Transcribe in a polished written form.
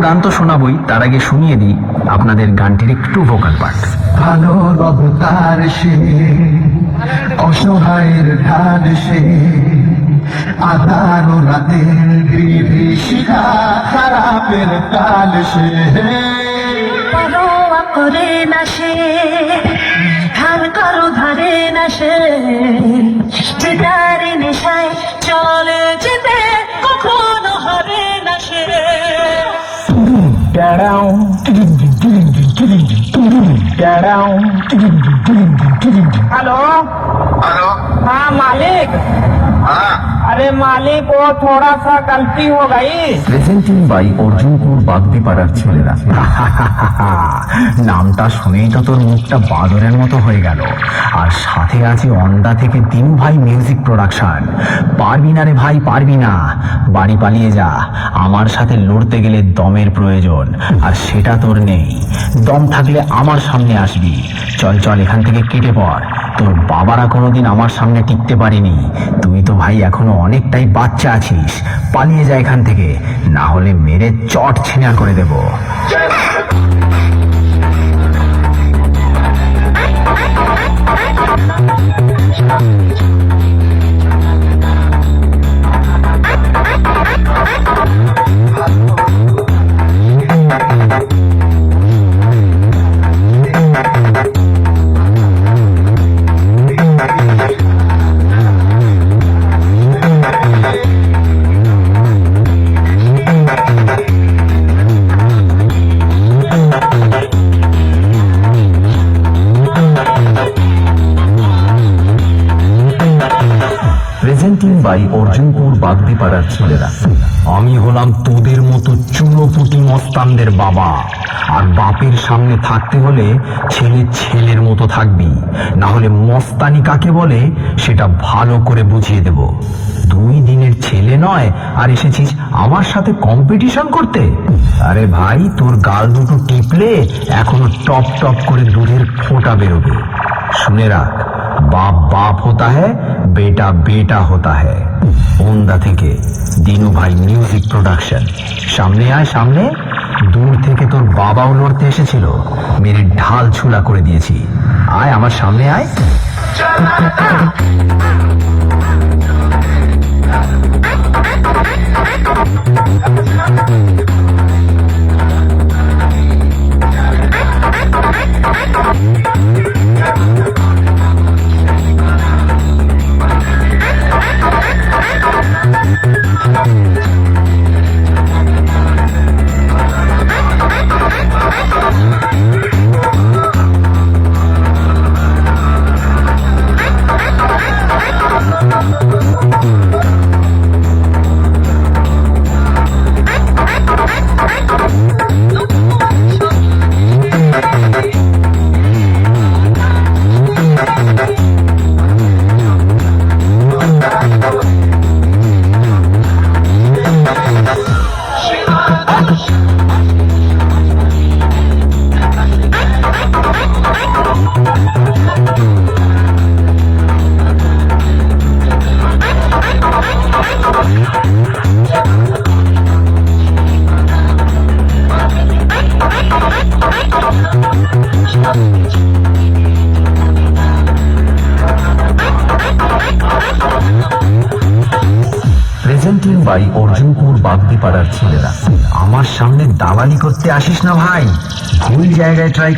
গান তো শোনাবই, তার আগে শুনিয়ে দিই আপনাদের গানটির একটু ভোকাল পার্ট। ভালো অবতার সে, অসহায়ের ঢাল সে, আধার ও রাতের বিভীষিকা, খারাপের কাল সে। পরোয়া করে না সে, ধার করো ধারে না সে, যেটার নেশায় চলে যেতে কখনো হারে না সে। Hello hello. हाँ मालिक। हाँ अरे मालिक वो थोड़ा सा गलती हो गई। প্রেজেন্টিং বাই অর্জুনপুর বাগদিপাড়ার ছেলেরা। নামটা শুনেই তো তোর মুখটা বাদরের মতো হয়ে গেল। আর সাথে আছে অন্ডা থেকে দিনু ভাই মিউজিক প্রোডাকশন। পারবি না রে ভাই, পারবি না, বাড়ি পালিয়ে যা। আমার সাথে লড়তে গেলে দমের প্রয়োজন, আর সেটা তোর নেই। দম থাকলে আমার সামনে আসবি। চল চল এখান থেকে কেটে পড়। তোর বাবারা কোনোদিন আমার সামনে টিকতে পারিনি। তুই তো ভাই এখনো অনেকটাই বাচ্চা আছিস। পালিয়ে যা এখান থেকে, না হলে মেরে চট ছিনার করে দেব। প্রেজেন্টিং বাই অর্জুনপুর বাগদিপাড়ার ছেলেরা। আমি হলাম তোদের মতো চুনোপুটি মস্তানদের বাবা, আর বাপের সামনে থাকতে হলে ছেলে ছেলের মতো থাকবি, না হলে মস্তানি কাকে বলে সেটা ভালো করে বুঝিয়ে দেব। 2 দিনের ছেলে নয় আর এসেছিস আমার সাথে কম্পিটিশন করতে? আরে ভাই, তোর গাল দুটো টিপলে এখনো টপ টপ করে দুধের ফোঁটা বেরোবে। শুনে রাখ, बाप बाप होता है, बेटा बेटा होता है। ওন্দা থেকে দিনু ভাই মিউজিক প্রোডাকশন। সামনে আয় সামনে। দূর থেকে তোর বাবাও লড়তে এসেছিল, মেরে ঢাল ছুলা করে দিয়েছি। আয় আমার সামনে আয়। প্রেজেন্টিং বাই অর্জুনপুর বাগদিপাড়ার ছেলেরা। আমার সামনে দালালি করতে আসিস না ভাই, ভুল জায়গায় ট্রাই